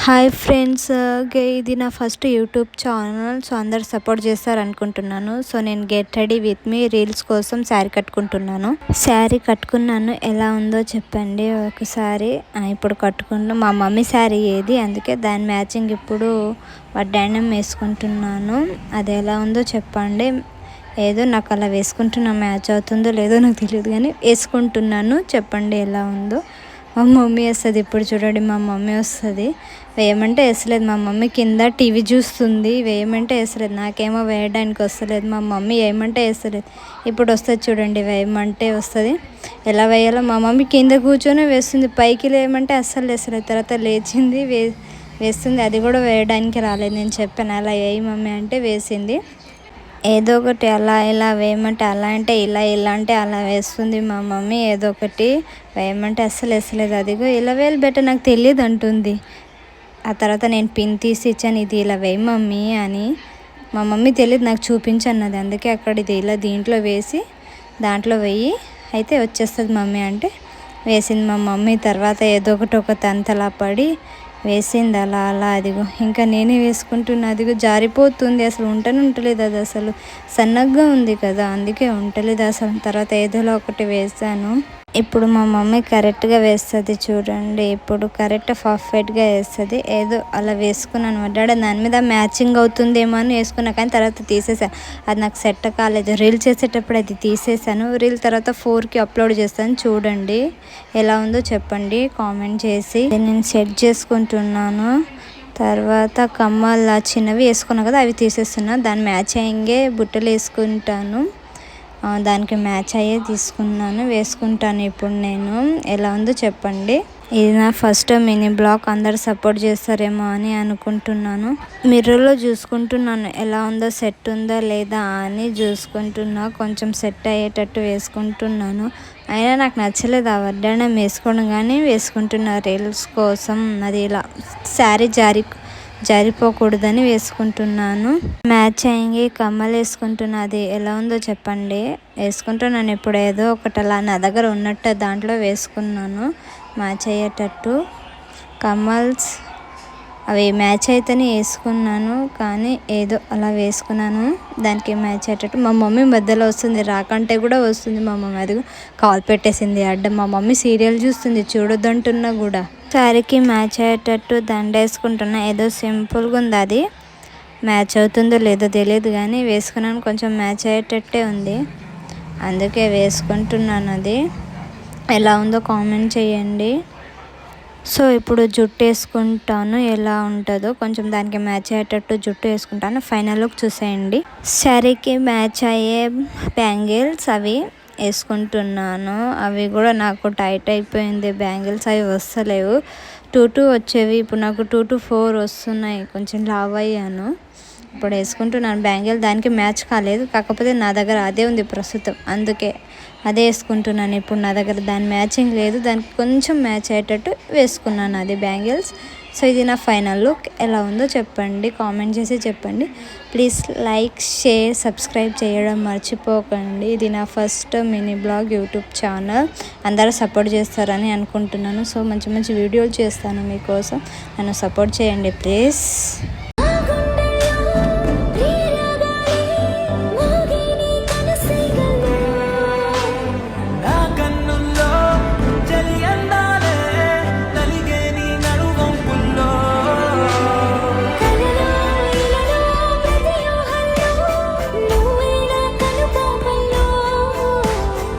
Hi friends, ఇది నా first YouTube channel. So అందరు సపోర్ట్ చేస్తారనుకుంటున్నాను. సో నేను get ready with me reels కోసం శారీ కట్టుకున్నాను. ఎలా ఉందో చెప్పండి ఒకసారి. ఇప్పుడు కట్టుకుంటూ మా మమ్మీ శారీ ఏది, అందుకే దాని మ్యాచింగ్ ఇప్పుడు వడ్డాణం వేసుకుంటున్నాను. అది ఎలా ఉందో చెప్పండి. ఏదో నాకు అలా వేసుకుంటున్నా, మ్యాచ్ అవుతుందో లేదో నాకు తెలియదు, కానీ వేసుకుంటున్నాను. చెప్పండి ఎలా ఉందో. మా మమ్మీ వస్తుంది ఇప్పుడు, చూడండి మా మమ్మీ వస్తుంది. వేయమంటే వేసలేదు మా మమ్మీ, కింద టీవీ చూస్తుంది. వేయమంటే వేసలేదు, నాకేమో వేయడానికి వస్తలేదు. మా మమ్మీ వేయమంటే వేస్తలేదు. ఇప్పుడు వస్తుంది చూడండి, వేయమంటే వస్తుంది. ఎలా వేయాలో మా మమ్మీ కింద కూర్చొని వేస్తుంది, పైకి లేయమంటే అస్సలు వేసలేదు. తర్వాత లేచింది, వేస్తుంది. అది కూడా వేయడానికి రాలేదు. నేను చెప్పాను అలా వేయి మమ్మీ అంటే వేసింది. ఏదో ఒకటి అలా ఇలా వేయమంటే అలా అంటే ఇలా, ఇలా అంటే అలా వేస్తుంది మా మమ్మీ. ఏదో ఒకటి వేయమంటే అస్సలు వేసలేదు. అదిగో ఇలా వేయాలి బెటర్ నాకు తెలియదు అంటుంది. ఆ తర్వాత నేను పిన్ తీసి ఇచ్చాను, ఇది ఇలా వేయి మమ్మీ అని. మా మమ్మీ తెలియదు నాకు చూపించన్నది, అందుకే అక్కడ ఇది ఇలా దీంట్లో వేసి దాంట్లో వెయ్యి అయితే వచ్చేస్తుంది మమ్మీ అంటే వేసింది మా మమ్మీ. తర్వాత ఏదో ఒకటి ఒక తంతలా పడి వేసింది అలా అలా. అదిగో ఇంకా నేనే వేసుకుంటున్నా. అదిగో జారిపోతుంది, అసలు ఉంటలేదు. అది అసలు సన్నగా ఉంది కదా, అందుకే ఉంటలేదు అసలు. తర్వాత ఏదోలా ఒకటి వేసాను. ఇప్పుడు మా మమ్మీ కరెక్ట్గా వేస్తుంది చూడండి. ఇప్పుడు కరెక్ట్ పర్ఫెక్ట్గా వేస్తుంది. ఏదో అలా వేసుకున్నాను వడ్డాడ, దాని మీద మ్యాచింగ్ అవుతుందేమో అని వేసుకున్నా, కానీ తర్వాత తీసేసాను. అది నాకు సెట్ కాలేదు. రీల్ చేసేటప్పుడు అది తీసేసాను. రీల్ తర్వాత 4కి అప్లోడ్ చేస్తాను, చూడండి ఎలా ఉందో చెప్పండి కామెంట్ చేసి. నేను సెట్ చేసుకుంటున్నాను. తర్వాత కమ్మల చిన్నవి వేసుకున్నా కదా, అవి తీసేస్తున్నా. దాని మ్యాచ్ అయ్యే బుట్టలు వేసుకుంటాను, దానికి మ్యాచ్ అయ్యే తీసుకున్నాను, వేసుకుంటాను ఇప్పుడు నేను. ఎలా ఉందో చెప్పండి. ఇది నా ఫస్ట్ మినీ బ్లాగ్. అందరు సపోర్ట్ చేస్తారేమో అని అనుకుంటున్నాను. మిర్రర్లో చూసుకుంటున్నాను ఎలా ఉందో, సెట్ ఉందా లేదా అని చూసుకుంటున్నా. కొంచెం సెట్ అయ్యేటట్టు వేసుకుంటున్నాను. అయినా నాకు నచ్చలేదు ఆ వడ్డాణం వేసుకోవడం, కానీ వేసుకుంటున్నా రీల్స్ కోసం. అది ఇలా శారీ జారిపోకూడదని వేసుకుంటున్నాను. మ్యాచ్ అయ్యి కమ్మలు వేసుకుంటున్నా. అది ఎలా ఉందో చెప్పండి. వేసుకుంటున్నాను ఇప్పుడు ఏదో ఒకటి అలా నా దగ్గర ఉన్నట్టు దాంట్లో వేసుకున్నాను మ్యాచ్ అయ్యేటట్టు. కమ్మల్స్ అవి మ్యాచ్ అయితేనే వేసుకున్నాను, కానీ ఏదో అలా వేసుకున్నాను దానికి మ్యాచ్ అయ్యేటట్టు. మా మమ్మీ మధ్యలో వస్తుంది, రాకంటే కూడా వస్తుంది మా మమ్మీ. అది కాల్ పెట్టేసింది అడ్డం. మా మమ్మీ సీరియల్ చూస్తుంది, చూడొద్దంటున్నా కూడా. శారీకి మ్యాచ్ అయ్యేటట్టు దండ వేసుకుంటున్నా. ఏదో సింపుల్గా ఉంది, అది మ్యాచ్ అవుతుందో లేదో తెలియదు, కానీ వేసుకున్నాను. కొంచెం మ్యాచ్ అయ్యేటట్టే ఉంది, అందుకే వేసుకుంటున్నాను. అది ఎలా ఉందో కామెంట్ చేయండి. సో ఇప్పుడు జుట్టు వేసుకుంటాను, ఎలా ఉంటుందో కొంచెం దానికి మ్యాచ్ అయ్యేటట్టు జుట్టు వేసుకుంటాను. ఫైనల్ లుక్ చూసేయండి. శారీకి మ్యాచ్ అయ్యే బ్యాంగిల్స్ అవి వేసుకుంటున్నాను. అవి కూడా నాకు టైట్ అయిపోయింది బ్యాంగిల్స్, అవి వస్తలేవు. 2 వచ్చేవి, ఇప్పుడు నాకు 2 to 4 వస్తున్నాయి. కొంచెం లావ్ అయ్యాను. ఇప్పుడు వేసుకుంటున్నాను బ్యాంగిల్. దానికి మ్యాచ్ కాలేదు, కాకపోతే నా దగ్గర అదే ఉంది ప్రస్తుతం, అందుకే అదే వేసుకుంటున్నాను ఇప్పుడు. నా దగ్గర దాని మ్యాచింగ్ లేదు, దానికి కొంచెం మ్యాచ్ అయ్యేటట్టు వేసుకున్నాను అది బ్యాంగిల్స్. సో ఇది నా ఫైనల్ లుక్. ఎలా ఉందో చెప్పండి, కామెంట్ చేసి చెప్పండి. ప్లీజ్ లైక్, షేర్, సబ్స్క్రైబ్ చేయడం మర్చిపోకండి. ఇది నా first mini blog YouTube channel. అందరూ సపోర్ట్ చేస్తారని అనుకుంటున్నాను. సో మంచి మంచి వీడియోలు చేస్తాను మీకోసం, నన్ను సపోర్ట్ చేయండి ప్లీజ్.